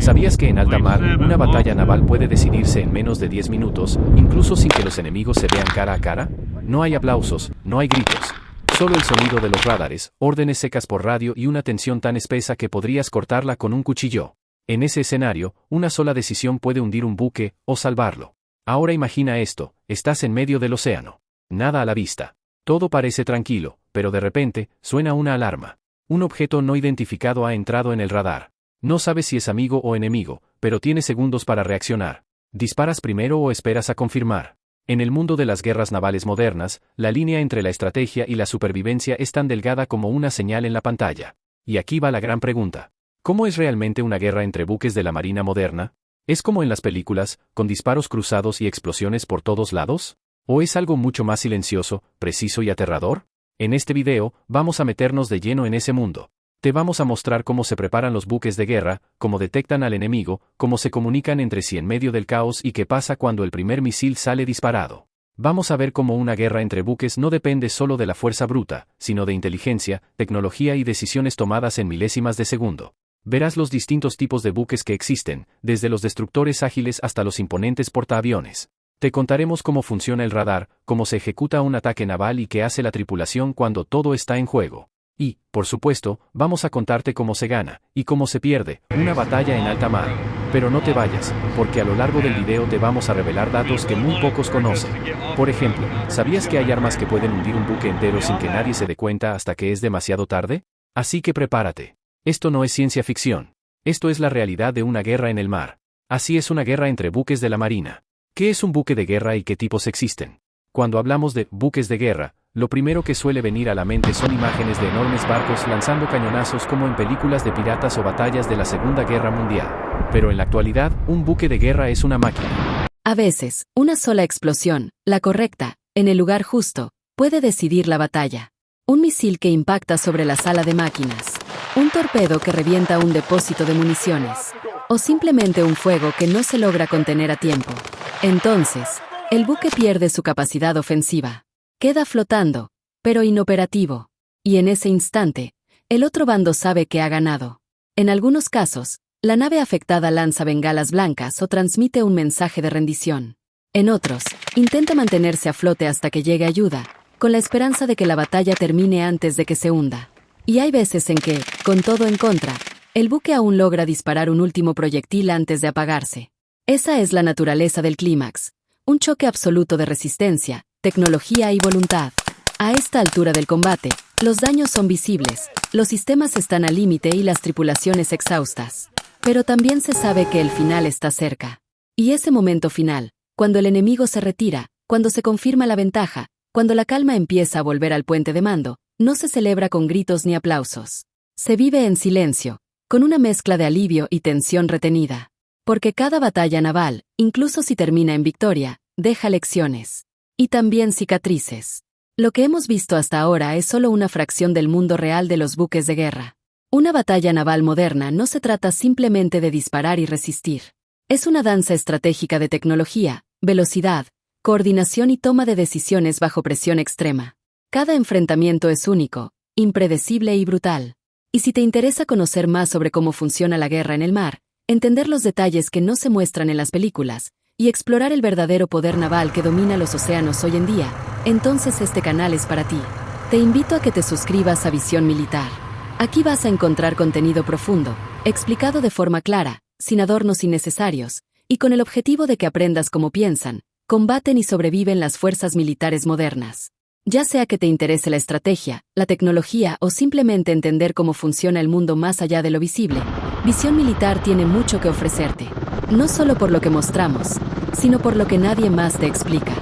¿Sabías que en alta mar, una batalla naval puede decidirse en menos de 10 minutos, incluso sin que los enemigos se vean cara a cara? No hay aplausos, no hay gritos. Solo el sonido de los radares, órdenes secas por radio y una tensión tan espesa que podrías cortarla con un cuchillo. En ese escenario, una sola decisión puede hundir un buque, o salvarlo. Ahora imagina esto, estás en medio del océano. Nada a la vista. Todo parece tranquilo, pero de repente, suena una alarma. Un objeto no identificado ha entrado en el radar. No sabes si es amigo o enemigo, pero tienes segundos para reaccionar. ¿Disparas primero o esperas a confirmar? En el mundo de las guerras navales modernas, la línea entre la estrategia y la supervivencia es tan delgada como una señal en la pantalla. Y aquí va la gran pregunta. ¿Cómo es realmente una guerra entre buques de la marina moderna? ¿Es como en las películas, con disparos cruzados y explosiones por todos lados? ¿O es algo mucho más silencioso, preciso y aterrador? En este video, vamos a meternos de lleno en ese mundo. Te vamos a mostrar cómo se preparan los buques de guerra, cómo detectan al enemigo, cómo se comunican entre sí en medio del caos y qué pasa cuando el primer misil sale disparado. Vamos a ver cómo una guerra entre buques no depende solo de la fuerza bruta, sino de inteligencia, tecnología y decisiones tomadas en milésimas de segundo. Verás los distintos tipos de buques que existen, desde los destructores ágiles hasta los imponentes portaaviones. Te contaremos cómo funciona el radar, cómo se ejecuta un ataque naval y qué hace la tripulación cuando todo está en juego. Y, por supuesto, vamos a contarte cómo se gana, y cómo se pierde, una batalla en alta mar. Pero no te vayas, porque a lo largo del video te vamos a revelar datos que muy pocos conocen. Por ejemplo, ¿sabías que hay armas que pueden hundir un buque entero sin que nadie se dé cuenta hasta que es demasiado tarde? Así que prepárate. Esto no es ciencia ficción. Esto es la realidad de una guerra en el mar. Así es una guerra entre buques de la marina. ¿Qué es un buque de guerra y qué tipos existen? Cuando hablamos de buques de guerra, lo primero que suele venir a la mente son imágenes de enormes barcos lanzando cañonazos como en películas de piratas o batallas de la Segunda Guerra Mundial. Pero en la actualidad, un buque de guerra es una máquina. A veces, una sola explosión, la correcta, en el lugar justo, puede decidir la batalla. Un misil que impacta sobre la sala de máquinas. Un torpedo que revienta un depósito de municiones. O simplemente un fuego que no se logra contener a tiempo. Entonces, el buque pierde su capacidad ofensiva. Queda flotando, pero inoperativo. Y en ese instante, el otro bando sabe que ha ganado. En algunos casos, la nave afectada lanza bengalas blancas o transmite un mensaje de rendición. En otros, intenta mantenerse a flote hasta que llegue ayuda, con la esperanza de que la batalla termine antes de que se hunda. Y hay veces en que, con todo en contra, el buque aún logra disparar un último proyectil antes de apagarse. Esa es la naturaleza del clímax. Un choque absoluto de resistencia, tecnología y voluntad. A esta altura del combate, los daños son visibles, los sistemas están al límite y las tripulaciones exhaustas. Pero también se sabe que el final está cerca. Y ese momento final, cuando el enemigo se retira, cuando se confirma la ventaja, cuando la calma empieza a volver al puente de mando, no se celebra con gritos ni aplausos. Se vive en silencio, con una mezcla de alivio y tensión retenida. Porque cada batalla naval, incluso si termina en victoria, deja lecciones. Y también cicatrices. Lo que hemos visto hasta ahora es solo una fracción del mundo real de los buques de guerra. Una batalla naval moderna no se trata simplemente de disparar y resistir. Es una danza estratégica de tecnología, velocidad, coordinación y toma de decisiones bajo presión extrema. Cada enfrentamiento es único, impredecible y brutal. Y si te interesa conocer más sobre cómo funciona la guerra en el mar, entender los detalles que no se muestran en las películas, y explorar el verdadero poder naval que domina los océanos hoy en día, entonces este canal es para ti. Te invito a que te suscribas a Visión Militar. Aquí vas a encontrar contenido profundo, explicado de forma clara, sin adornos innecesarios, y con el objetivo de que aprendas cómo piensan, combaten y sobreviven las fuerzas militares modernas. Ya sea que te interese la estrategia, la tecnología o simplemente entender cómo funciona el mundo más allá de lo visible, Visión Militar tiene mucho que ofrecerte. No solo por lo que mostramos, sino por lo que nadie más te explica.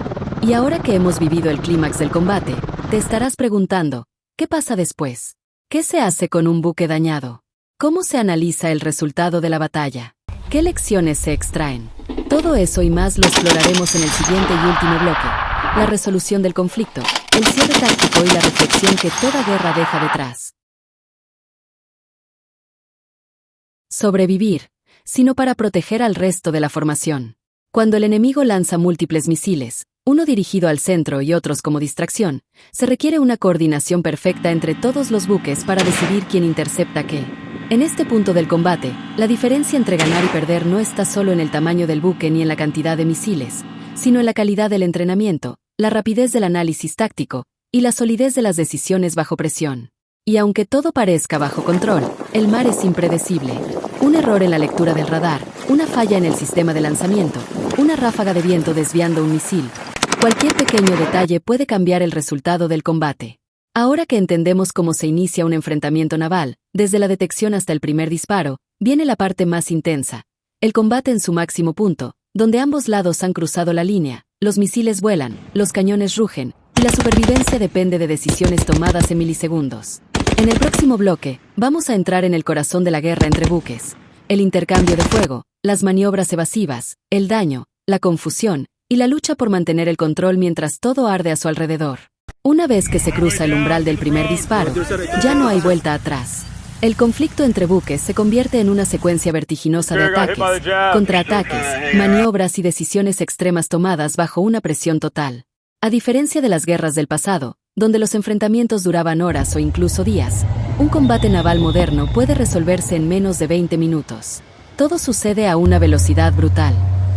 Y ahora que hemos vivido el clímax del combate, te estarás preguntando, ¿qué pasa después? ¿Qué se hace con un buque dañado? ¿Cómo se analiza el resultado de la batalla? ¿Qué lecciones se extraen? Todo eso y más lo exploraremos en el siguiente y último bloque. La resolución del conflicto, el cierre táctico y la reflexión que toda guerra deja detrás. Sobrevivir, sino para proteger al resto de la formación. Cuando el enemigo lanza múltiples misiles, uno dirigido al centro y otros como distracción, se requiere una coordinación perfecta entre todos los buques para decidir quién intercepta qué. En este punto del combate, la diferencia entre ganar y perder no está solo en el tamaño del buque ni en la cantidad de misiles, sino en la calidad del entrenamiento, la rapidez del análisis táctico y la solidez de las decisiones bajo presión. Y aunque todo parezca bajo control, el mar es impredecible. Un error en la lectura del radar, una falla en el sistema de lanzamiento, una ráfaga de viento desviando un misil. Cualquier pequeño detalle puede cambiar el resultado del combate. Ahora que entendemos cómo se inicia un enfrentamiento naval, desde la detección hasta el primer disparo, viene la parte más intensa. El combate en su máximo punto, donde ambos lados han cruzado la línea, los misiles vuelan, los cañones rugen, y la supervivencia depende de decisiones tomadas en milisegundos. En el próximo bloque, vamos a entrar en el corazón de la guerra entre buques. El intercambio de fuego, las maniobras evasivas, el daño, la confusión, y la lucha por mantener el control mientras todo arde a su alrededor. Una vez que se cruza el umbral del primer disparo, ya no hay vuelta atrás. El conflicto entre buques se convierte en una secuencia vertiginosa de ataques, contraataques, maniobras y decisiones extremas tomadas bajo una presión total. A diferencia de las guerras del pasado, donde los enfrentamientos duraban horas o incluso días, un combate naval moderno puede resolverse en menos de 20 minutos. Todo sucede a una velocidad brutal.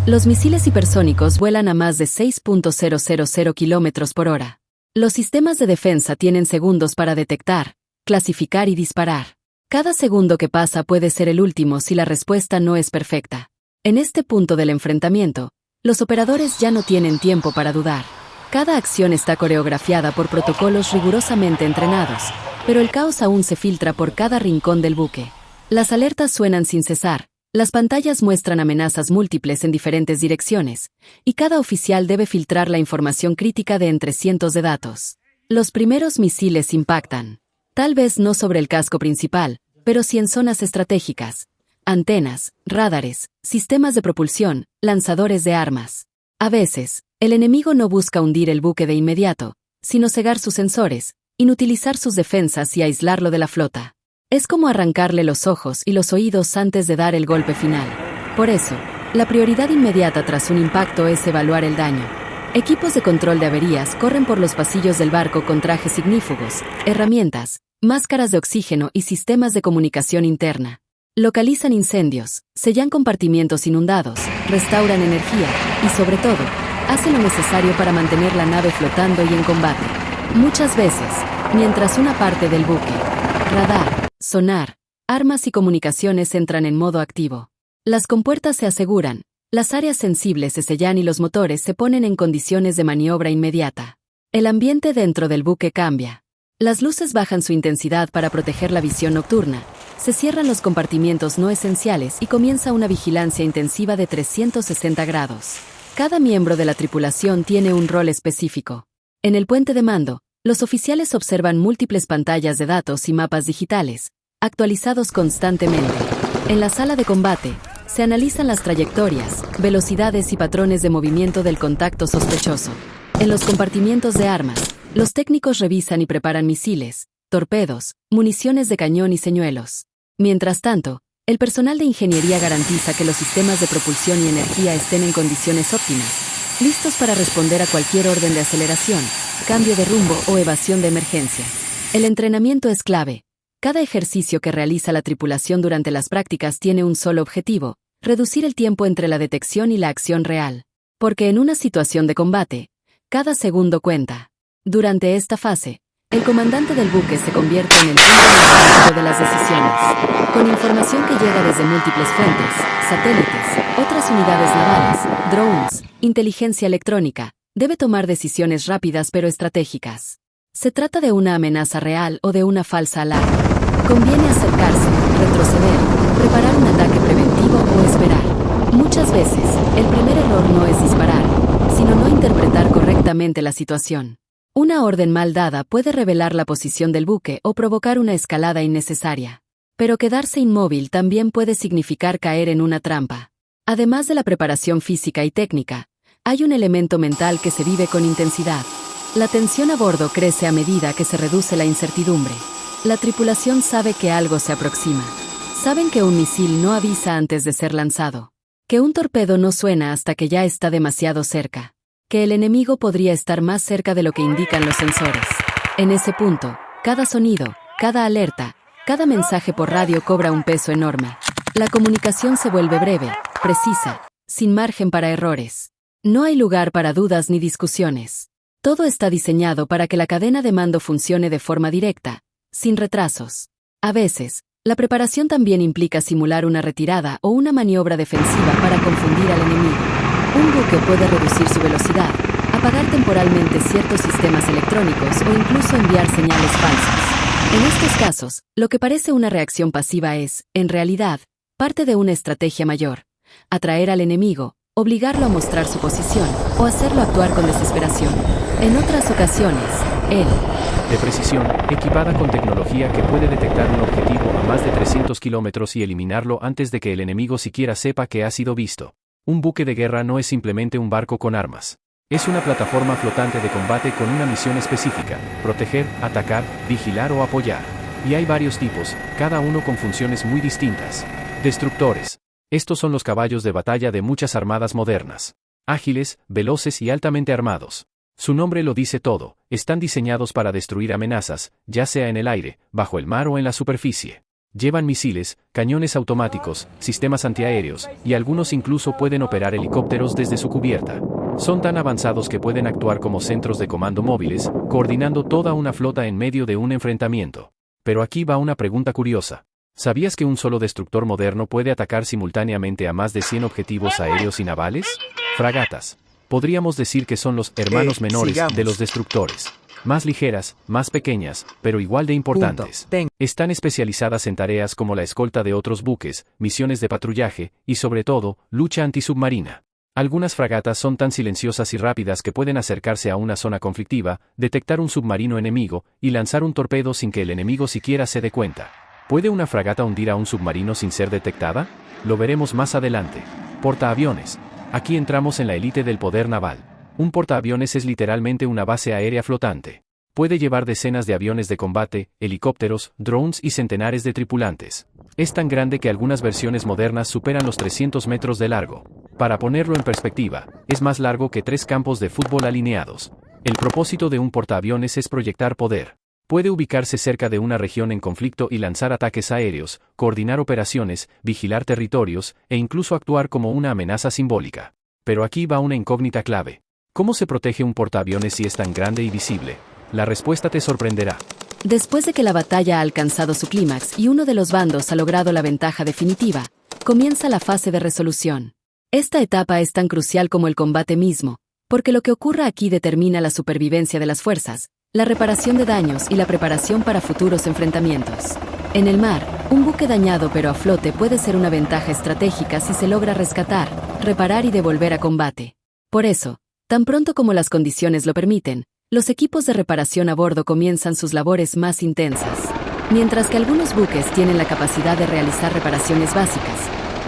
Los misiles hipersónicos vuelan a más de 6.000 km por hora. Los sistemas de defensa tienen segundos para detectar, clasificar y disparar. Cada segundo que pasa puede ser el último si la respuesta no es perfecta. En este punto del enfrentamiento, los operadores ya no tienen tiempo para dudar. Cada acción está coreografiada por protocolos rigurosamente entrenados, pero el caos aún se filtra por cada rincón del buque. Las alertas suenan sin cesar, las pantallas muestran amenazas múltiples en diferentes direcciones, y cada oficial debe filtrar la información crítica de entre cientos de datos. Los primeros misiles impactan. Tal vez no sobre el casco principal, pero sí en zonas estratégicas. Antenas, radares, sistemas de propulsión, lanzadores de armas. A veces, el enemigo no busca hundir el buque de inmediato, sino cegar sus sensores, inutilizar sus defensas y aislarlo de la flota. Es como arrancarle los ojos y los oídos antes de dar el golpe final. Por eso, la prioridad inmediata tras un impacto es evaluar el daño. Equipos de control de averías corren por los pasillos del barco con trajes ignífugos, herramientas, máscaras de oxígeno y sistemas de comunicación interna. Localizan incendios, sellan compartimientos inundados, restauran energía y, sobre todo, hacen lo necesario para mantener la nave flotando y en combate. Muchas veces, mientras una parte del buque, radar, sonar, armas y comunicaciones entran en modo activo. Las compuertas se aseguran, las áreas sensibles se sellan y los motores se ponen en condiciones de maniobra inmediata. El ambiente dentro del buque cambia. Las luces bajan su intensidad para proteger la visión nocturna, se cierran los compartimientos no esenciales y comienza una vigilancia intensiva de 360 grados. Cada miembro de la tripulación tiene un rol específico. En el puente de mando, los oficiales observan múltiples pantallas de datos y mapas digitales, actualizados constantemente. En la sala de combate, se analizan las trayectorias, velocidades y patrones de movimiento del contacto sospechoso. En los compartimientos de armas, los técnicos revisan y preparan misiles, torpedos, municiones de cañón y señuelos. Mientras tanto, el personal de ingeniería garantiza que los sistemas de propulsión y energía estén en condiciones óptimas, listos para responder a cualquier orden de aceleración, cambio de rumbo o evasión de emergencia. El entrenamiento es clave. Cada ejercicio que realiza la tripulación durante las prácticas tiene un solo objetivo: reducir el tiempo entre la detección y la acción real. Porque en una situación de combate, cada segundo cuenta. Durante esta fase, el comandante del buque se convierte en el punto de las decisiones. Con información que llega desde múltiples fuentes, satélites, otras unidades navales, drones, inteligencia electrónica, debe tomar decisiones rápidas pero estratégicas. ¿Se trata de una amenaza real o de una falsa alarma? ¿Conviene acercarse, retroceder, preparar un ataque preventivo o esperar? Muchas veces, el primer error no es disparar, sino no interpretar correctamente la situación. Una orden mal dada puede revelar la posición del buque o provocar una escalada innecesaria. Pero quedarse inmóvil también puede significar caer en una trampa. Además de la preparación física y técnica, hay un elemento mental que se vive con intensidad. La tensión a bordo crece a medida que se reduce la incertidumbre. La tripulación sabe que algo se aproxima. Saben que un misil no avisa antes de ser lanzado. Que un torpedo no suena hasta que ya está demasiado cerca. Que el enemigo podría estar más cerca de lo que indican los sensores. En ese punto, cada sonido, cada alerta, Cada mensaje por radio cobra un peso enorme. La comunicación se vuelve breve, precisa, sin margen para errores. No hay lugar para dudas ni discusiones. Todo está diseñado para que la cadena de mando funcione de forma directa, sin retrasos. A veces, la preparación también implica simular una retirada o una maniobra defensiva para confundir al enemigo. Un buque puede reducir su velocidad, apagar temporalmente ciertos sistemas electrónicos o incluso enviar señales falsas. En estos casos, lo que parece una reacción pasiva es, en realidad, parte de una estrategia mayor: atraer al enemigo, obligarlo a mostrar su posición, o hacerlo actuar con desesperación. En otras ocasiones, de precisión, equipada con tecnología que puede detectar un objetivo a más de 300 kilómetros y eliminarlo antes de que el enemigo siquiera sepa que ha sido visto. Un buque de guerra no es simplemente un barco con armas. Es una plataforma flotante de combate con una misión específica: proteger, atacar, vigilar o apoyar. Y hay varios tipos, cada uno con funciones muy distintas. Destructores. Estos son los caballos de batalla de muchas armadas modernas. Ágiles, veloces y altamente armados. Su nombre lo dice todo: están diseñados para destruir amenazas, ya sea en el aire, bajo el mar o en la superficie. Llevan misiles, cañones automáticos, sistemas antiaéreos, y algunos incluso pueden operar helicópteros desde su cubierta. Son tan avanzados que pueden actuar como centros de comando móviles, coordinando toda una flota en medio de un enfrentamiento. Pero aquí va una pregunta curiosa. ¿Sabías que un solo destructor moderno puede atacar simultáneamente a más de 100 objetivos aéreos y navales? Fragatas. Podríamos decir que son los hermanos menores de los destructores. Más ligeras, más pequeñas, pero igual de importantes. Están especializadas en tareas como la escolta de otros buques, misiones de patrullaje, y sobre todo, lucha antisubmarina. Algunas fragatas son tan silenciosas y rápidas que pueden acercarse a una zona conflictiva, detectar un submarino enemigo, y lanzar un torpedo sin que el enemigo siquiera se dé cuenta. ¿Puede una fragata hundir a un submarino sin ser detectada? Lo veremos más adelante. Portaaviones. Aquí entramos en la élite del poder naval. Un portaaviones es literalmente una base aérea flotante. Puede llevar decenas de aviones de combate, helicópteros, drones y centenares de tripulantes. Es tan grande que algunas versiones modernas superan los 300 metros de largo. Para ponerlo en perspectiva, es más largo que 3 campos de fútbol alineados. El propósito de un portaaviones es proyectar poder. Puede ubicarse cerca de una región en conflicto y lanzar ataques aéreos, coordinar operaciones, vigilar territorios, e incluso actuar como una amenaza simbólica. Pero aquí va una incógnita clave. ¿Cómo se protege un portaaviones si es tan grande y visible? La respuesta te sorprenderá. Después de que la batalla ha alcanzado su clímax y uno de los bandos ha logrado la ventaja definitiva, comienza la fase de resolución. Esta etapa es tan crucial como el combate mismo, porque lo que ocurra aquí determina la supervivencia de las fuerzas, la reparación de daños y la preparación para futuros enfrentamientos. En el mar, un buque dañado pero a flote puede ser una ventaja estratégica si se logra rescatar, reparar y devolver a combate. Por eso, tan pronto como las condiciones lo permiten, los equipos de reparación a bordo comienzan sus labores más intensas. Mientras que algunos buques tienen la capacidad de realizar reparaciones básicas,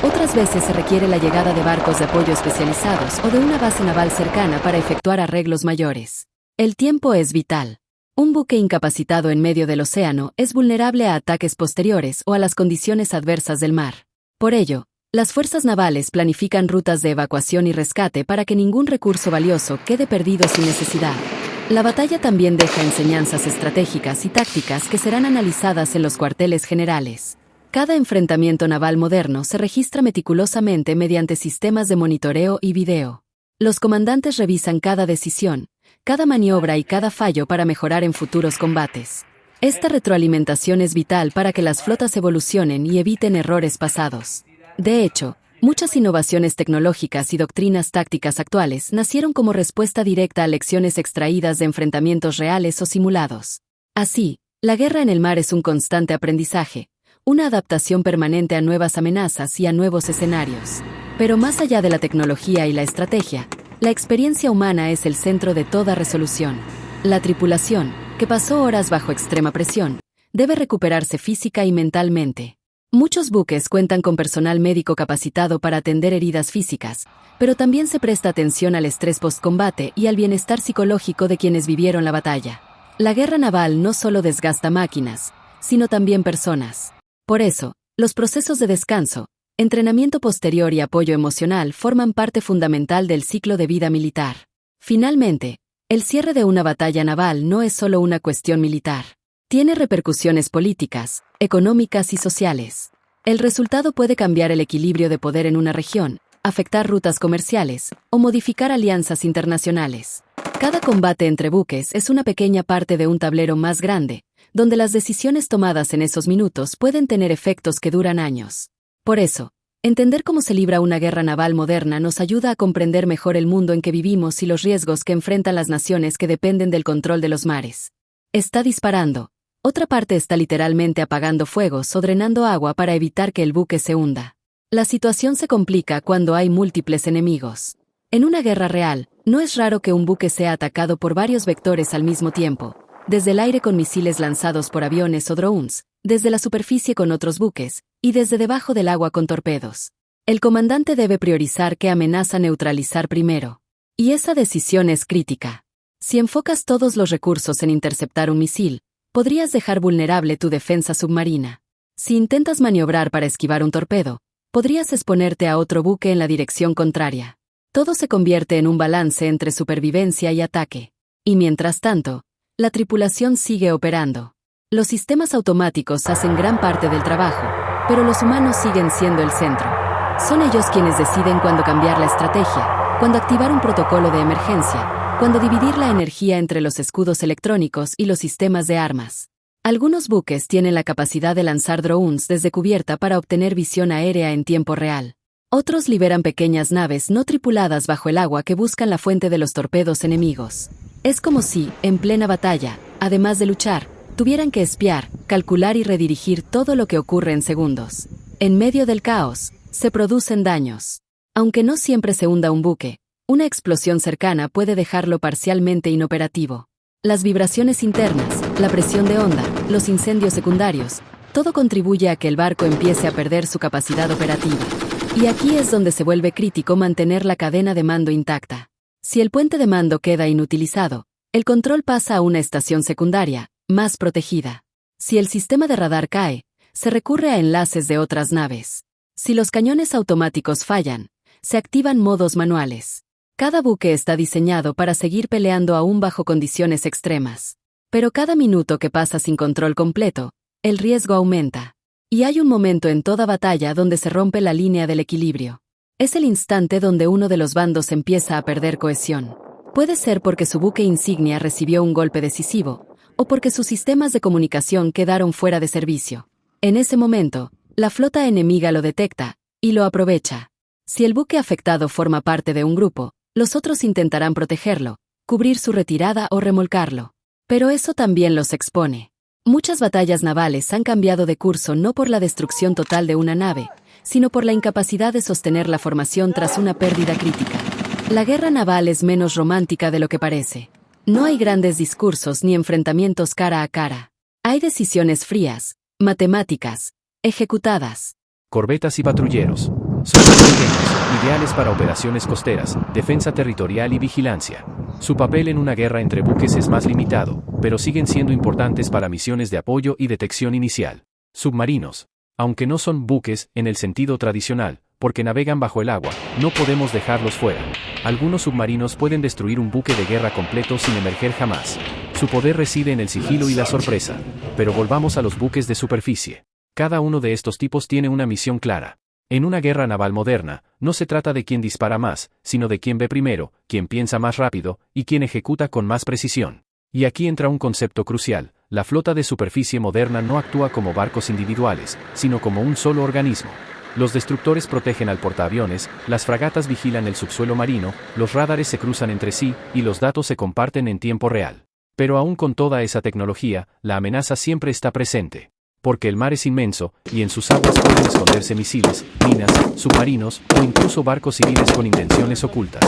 otras veces se requiere la llegada de barcos de apoyo especializados o de una base naval cercana para efectuar arreglos mayores. El tiempo es vital. Un buque incapacitado en medio del océano es vulnerable a ataques posteriores o a las condiciones adversas del mar. Por ello, las fuerzas navales planifican rutas de evacuación y rescate para que ningún recurso valioso quede perdido sin necesidad. La batalla también deja enseñanzas estratégicas y tácticas que serán analizadas en los cuarteles generales. Cada enfrentamiento naval moderno se registra meticulosamente mediante sistemas de monitoreo y video. Los comandantes revisan cada decisión, cada maniobra y cada fallo para mejorar en futuros combates. Esta retroalimentación es vital para que las flotas evolucionen y eviten errores pasados. De hecho, muchas innovaciones tecnológicas y doctrinas tácticas actuales nacieron como respuesta directa a lecciones extraídas de enfrentamientos reales o simulados. Así, la guerra en el mar es un constante aprendizaje, una adaptación permanente a nuevas amenazas y a nuevos escenarios. Pero más allá de la tecnología y la estrategia, la experiencia humana es el centro de toda resolución. La tripulación, que pasó horas bajo extrema presión, debe recuperarse física y mentalmente. Muchos buques cuentan con personal médico capacitado para atender heridas físicas, pero también se presta atención al estrés postcombate y al bienestar psicológico de quienes vivieron la batalla. La guerra naval no solo desgasta máquinas, sino también personas. Por eso, los procesos de descanso, entrenamiento posterior y apoyo emocional forman parte fundamental del ciclo de vida militar. Finalmente, el cierre de una batalla naval no es solo una cuestión militar. Tiene repercusiones políticas, económicas y sociales. El resultado puede cambiar el equilibrio de poder en una región, afectar rutas comerciales o modificar alianzas internacionales. Cada combate entre buques es una pequeña parte de un tablero más grande, donde las decisiones tomadas en esos minutos pueden tener efectos que duran años. Por eso, entender cómo se libra una guerra naval moderna nos ayuda a comprender mejor el mundo en que vivimos y los riesgos que enfrentan las naciones que dependen del control de los mares. Está disparando. Otra parte está literalmente apagando fuegos o drenando agua para evitar que el buque se hunda. La situación se complica cuando hay múltiples enemigos. En una guerra real, no es raro que un buque sea atacado por varios vectores al mismo tiempo, desde el aire con misiles lanzados por aviones o drones, desde la superficie con otros buques, y desde debajo del agua con torpedos. El comandante debe priorizar qué amenaza neutralizar primero. Y esa decisión es crítica. Si enfocas todos los recursos en interceptar un misil, podrías dejar vulnerable tu defensa submarina. Si intentas maniobrar para esquivar un torpedo, podrías exponerte a otro buque en la dirección contraria. Todo se convierte en un balance entre supervivencia y ataque. Y mientras tanto, la tripulación sigue operando. Los sistemas automáticos hacen gran parte del trabajo, pero los humanos siguen siendo el centro. Son ellos quienes deciden cuándo cambiar la estrategia, cuándo activar un protocolo de emergencia, cuándo dividir la energía entre los escudos electrónicos y los sistemas de armas. Algunos buques tienen la capacidad de lanzar drones desde cubierta para obtener visión aérea en tiempo real. Otros liberan pequeñas naves no tripuladas bajo el agua que buscan la fuente de los torpedos enemigos. Es como si, en plena batalla, además de luchar, tuvieran que espiar, calcular y redirigir todo lo que ocurre en segundos. En medio del caos, se producen daños. Aunque no siempre se hunda un buque, una explosión cercana puede dejarlo parcialmente inoperativo. Las vibraciones internas, la presión de onda, los incendios secundarios, todo contribuye a que el barco empiece a perder su capacidad operativa. Y aquí es donde se vuelve crítico mantener la cadena de mando intacta. Si el puente de mando queda inutilizado, el control pasa a una estación secundaria, más protegida. Si el sistema de radar cae, se recurre a enlaces de otras naves. Si los cañones automáticos fallan, se activan modos manuales. Cada buque está diseñado para seguir peleando aún bajo condiciones extremas. Pero cada minuto que pasa sin control completo, el riesgo aumenta. Y hay un momento en toda batalla donde se rompe la línea del equilibrio. Es el instante donde uno de los bandos empieza a perder cohesión. Puede ser porque su buque insignia recibió un golpe decisivo, o porque sus sistemas de comunicación quedaron fuera de servicio. En ese momento, la flota enemiga lo detecta y lo aprovecha. Si el buque afectado forma parte de un grupo, los otros intentarán protegerlo, cubrir su retirada o remolcarlo. Pero eso también los expone. Muchas batallas navales han cambiado de curso no por la destrucción total de una nave, sino por la incapacidad de sostener la formación tras una pérdida crítica. La guerra naval es menos romántica de lo que parece. No hay grandes discursos ni enfrentamientos cara a cara. Hay decisiones frías, matemáticas, ejecutadas. Corbetas y patrulleros. Son más pequeños, ideales para operaciones costeras, defensa territorial y vigilancia. Su papel en una guerra entre buques es más limitado, pero siguen siendo importantes para misiones de apoyo y detección inicial. Submarinos. Aunque no son buques en el sentido tradicional, porque navegan bajo el agua, no podemos dejarlos fuera. Algunos submarinos pueden destruir un buque de guerra completo sin emerger jamás. Su poder reside en el sigilo y la sorpresa. Pero volvamos a los buques de superficie. Cada uno de estos tipos tiene una misión clara. En una guerra naval moderna, no se trata de quién dispara más, sino de quién ve primero, quién piensa más rápido, y quién ejecuta con más precisión. Y aquí entra un concepto crucial: la flota de superficie moderna no actúa como barcos individuales, sino como un solo organismo. Los destructores protegen al portaaviones, las fragatas vigilan el subsuelo marino, los radares se cruzan entre sí, y los datos se comparten en tiempo real. Pero aún con toda esa tecnología, la amenaza siempre está presente. Porque el mar es inmenso, y en sus aguas pueden esconderse misiles, minas, submarinos, o incluso barcos civiles con intenciones ocultas.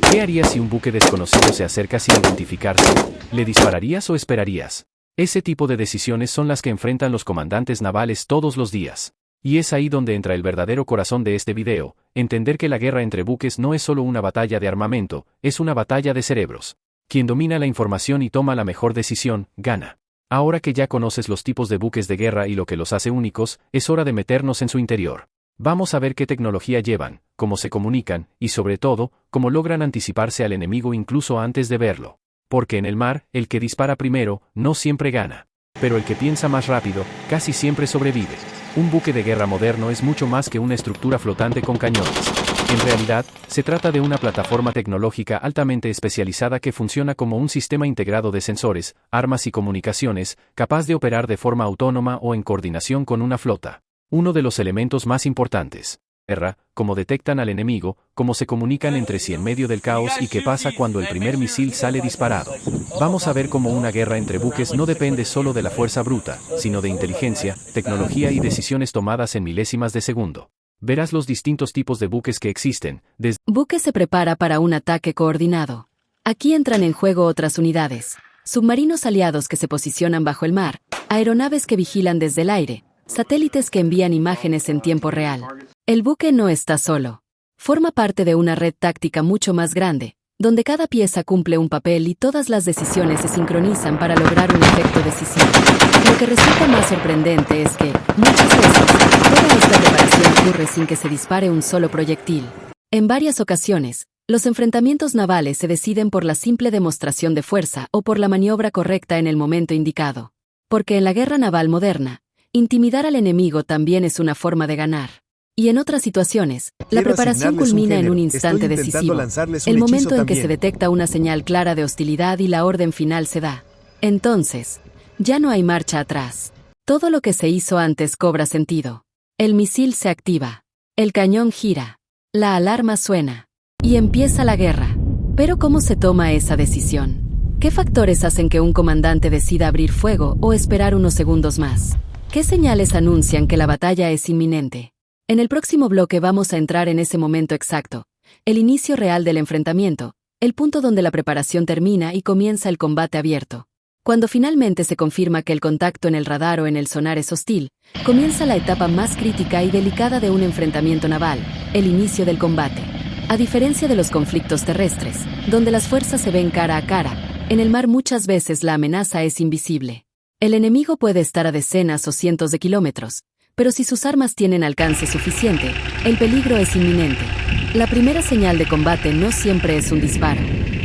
¿Qué harías si un buque desconocido se acerca sin identificarse? ¿Le dispararías o esperarías? Ese tipo de decisiones son las que enfrentan los comandantes navales todos los días. Y es ahí donde entra el verdadero corazón de este video: entender que la guerra entre buques no es solo una batalla de armamento, es una batalla de cerebros. Quien domina la información y toma la mejor decisión, gana. Ahora que ya conoces los tipos de buques de guerra y lo que los hace únicos, es hora de meternos en su interior. Vamos a ver qué tecnología llevan, cómo se comunican, y sobre todo, cómo logran anticiparse al enemigo incluso antes de verlo. Porque en el mar, el que dispara primero, no siempre gana. pero el que piensa más rápido, casi siempre sobrevive. Un buque de guerra moderno es mucho más que una estructura flotante con cañones. En realidad, se trata de una plataforma tecnológica altamente especializada que funciona como un sistema integrado de sensores, armas y comunicaciones, capaz de operar de forma autónoma o en coordinación con una flota. Uno de los elementos más importantes. Guerra, cómo detectan al enemigo, cómo se comunican entre sí en medio del caos y qué pasa cuando el primer misil sale disparado. Vamos a ver cómo una guerra entre buques no depende solo de la fuerza bruta, sino de inteligencia, tecnología y decisiones tomadas en milésimas de segundo. Verás los distintos tipos de buques que existen, desde... Buque se prepara para un ataque coordinado. Aquí entran en juego otras unidades. Submarinos aliados que se posicionan bajo el mar, aeronaves que vigilan desde el aire, satélites que envían imágenes en tiempo real. El buque no está solo. Forma parte de una red táctica mucho más grande, donde cada pieza cumple un papel y todas las decisiones se sincronizan para lograr un efecto decisivo. Lo que resulta más sorprendente es que, muchas veces, toda esta preparación ocurre sin que se dispare un solo proyectil. En varias ocasiones, los enfrentamientos navales se deciden por la simple demostración de fuerza o por la maniobra correcta en el momento indicado. Porque en la guerra naval moderna, intimidar al enemigo también es una forma de ganar. Y en otras situaciones, la preparación culmina en un instante decisivo, el momento en que se detecta una señal clara de hostilidad y la orden final se da. Entonces, ya no hay marcha atrás. Todo lo que se hizo antes cobra sentido. El misil se activa. El cañón gira. La alarma suena. Y empieza la guerra. Pero ¿cómo se toma esa decisión? ¿Qué factores hacen que un comandante decida abrir fuego o esperar unos segundos más? ¿Qué señales anuncian que la batalla es inminente? En el próximo bloque vamos a entrar en ese momento exacto, el inicio real del enfrentamiento, el punto donde la preparación termina y comienza el combate abierto. Cuando finalmente se confirma que el contacto en el radar o en el sonar es hostil, comienza la etapa más crítica y delicada de un enfrentamiento naval, el inicio del combate. A diferencia de los conflictos terrestres, donde las fuerzas se ven cara a cara, en el mar muchas veces la amenaza es invisible. El enemigo puede estar a decenas o cientos de kilómetros, pero si sus armas tienen alcance suficiente, el peligro es inminente. La primera señal de combate no siempre es un disparo.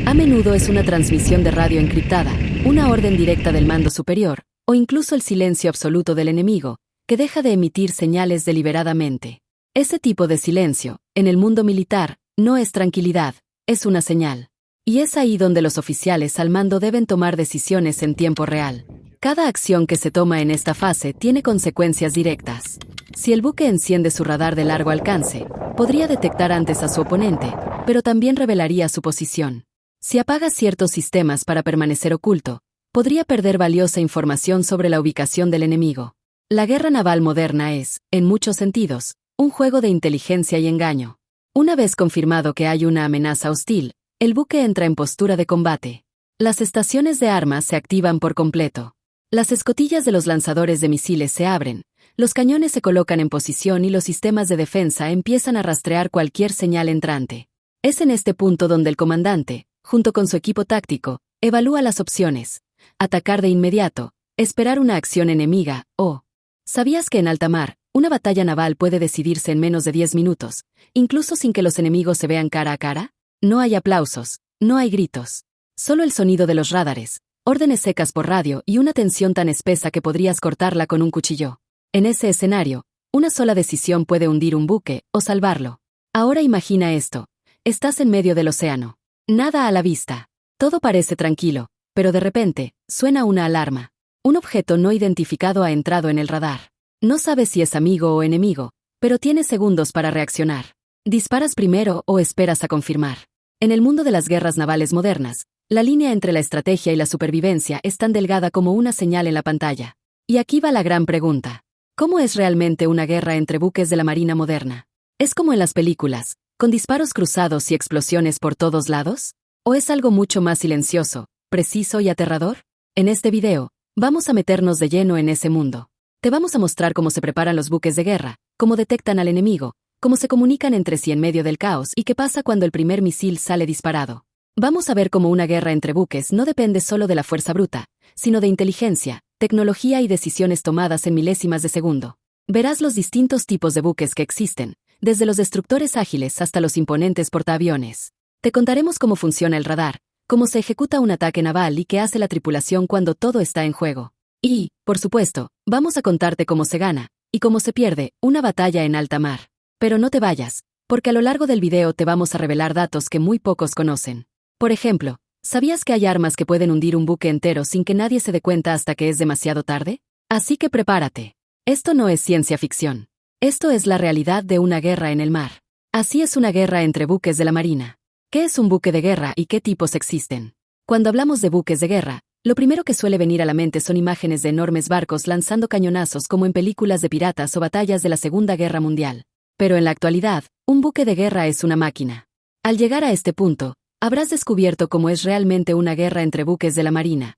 A menudo es una transmisión de radio encriptada, una orden directa del mando superior, o incluso el silencio absoluto del enemigo, que deja de emitir señales deliberadamente. Ese tipo de silencio, en el mundo militar, no es tranquilidad, es una señal. Y es ahí donde los oficiales al mando deben tomar decisiones en tiempo real. Cada acción que se toma en esta fase tiene consecuencias directas. Si el buque enciende su radar de largo alcance, podría detectar antes a su oponente, pero también revelaría su posición. Si apaga ciertos sistemas para permanecer oculto, podría perder valiosa información sobre la ubicación del enemigo. La guerra naval moderna es, en muchos sentidos, un juego de inteligencia y engaño. Una vez confirmado que hay una amenaza hostil, el buque entra en postura de combate. Las estaciones de armas se activan por completo. Las escotillas de los lanzadores de misiles se abren, los cañones se colocan en posición y los sistemas de defensa empiezan a rastrear cualquier señal entrante. Es en este punto donde el comandante, junto con su equipo táctico, evalúa las opciones: atacar de inmediato, esperar una acción enemiga, o... ¿Sabías que en alta mar, una batalla naval puede decidirse en menos de 10 minutos, incluso sin que los enemigos se vean cara a cara? No hay aplausos, no hay gritos. Solo el sonido de los radares, órdenes secas por radio y una tensión tan espesa que podrías cortarla con un cuchillo. En ese escenario, una sola decisión puede hundir un buque o salvarlo. Ahora imagina esto. Estás en medio del océano. Nada a la vista. Todo parece tranquilo, pero de repente, suena una alarma. Un objeto no identificado ha entrado en el radar. No sabes si es amigo o enemigo, pero tienes segundos para reaccionar. ¿Disparas primero o esperas a confirmar? En el mundo de las guerras navales modernas, la línea entre la estrategia y la supervivencia es tan delgada como una señal en la pantalla. Y aquí va la gran pregunta. ¿Cómo es realmente una guerra entre buques de la marina moderna? ¿Es como en las películas, con disparos cruzados y explosiones por todos lados? ¿O es algo mucho más silencioso, preciso y aterrador? En este video, vamos a meternos de lleno en ese mundo. Te vamos a mostrar cómo se preparan los buques de guerra, cómo detectan al enemigo, cómo se comunican entre sí en medio del caos y qué pasa cuando el primer misil sale disparado. Vamos a ver cómo una guerra entre buques no depende solo de la fuerza bruta, sino de inteligencia, tecnología y decisiones tomadas en milésimas de segundo. Verás los distintos tipos de buques que existen, desde los destructores ágiles hasta los imponentes portaaviones. Te contaremos cómo funciona el radar, cómo se ejecuta un ataque naval y qué hace la tripulación cuando todo está en juego. Y, por supuesto, vamos a contarte cómo se gana, y cómo se pierde, una batalla en alta mar. Pero no te vayas, porque a lo largo del video te vamos a revelar datos que muy pocos conocen. Por ejemplo, ¿sabías que hay armas que pueden hundir un buque entero sin que nadie se dé cuenta hasta que es demasiado tarde? Así que prepárate. Esto no es ciencia ficción. Esto es la realidad de una guerra en el mar. Así es una guerra entre buques de la Marina. ¿Qué es un buque de guerra y qué tipos existen? Cuando hablamos de buques de guerra, lo primero que suele venir a la mente son imágenes de enormes barcos lanzando cañonazos como en películas de piratas o batallas de la Segunda Guerra Mundial. Pero en la actualidad, un buque de guerra es una máquina. Al llegar a este punto, habrás descubierto cómo es realmente una guerra entre buques de la Marina.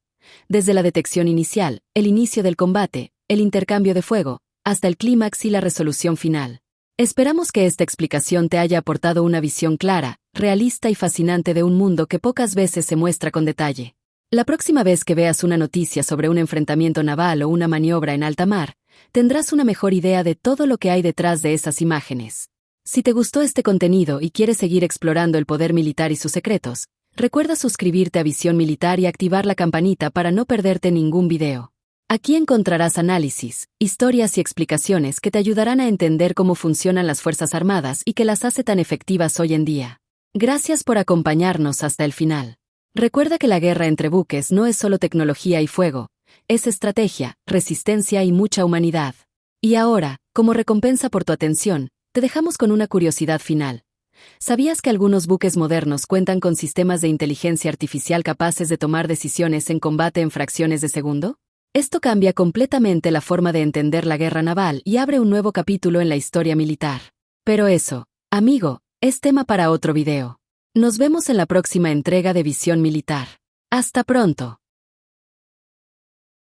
Desde la detección inicial, el inicio del combate, el intercambio de fuego, hasta el clímax y la resolución final. Esperamos que esta explicación te haya aportado una visión clara, realista y fascinante de un mundo que pocas veces se muestra con detalle. La próxima vez que veas una noticia sobre un enfrentamiento naval o una maniobra en alta mar, tendrás una mejor idea de todo lo que hay detrás de esas imágenes. Si te gustó este contenido y quieres seguir explorando el poder militar y sus secretos, recuerda suscribirte a Visión Militar y activar la campanita para no perderte ningún video. Aquí encontrarás análisis, historias y explicaciones que te ayudarán a entender cómo funcionan las Fuerzas Armadas y que las hace tan efectivas hoy en día. Gracias por acompañarnos hasta el final. Recuerda que la guerra entre buques no es solo tecnología y fuego, es estrategia, resistencia y mucha humanidad. Y ahora, como recompensa por tu atención, te dejamos con una curiosidad final. ¿Sabías que algunos buques modernos cuentan con sistemas de inteligencia artificial capaces de tomar decisiones en combate en fracciones de segundo? Esto cambia completamente la forma de entender la guerra naval y abre un nuevo capítulo en la historia militar. Pero eso, amigo, es tema para otro video. Nos vemos en la próxima entrega de Visión Militar. Hasta pronto.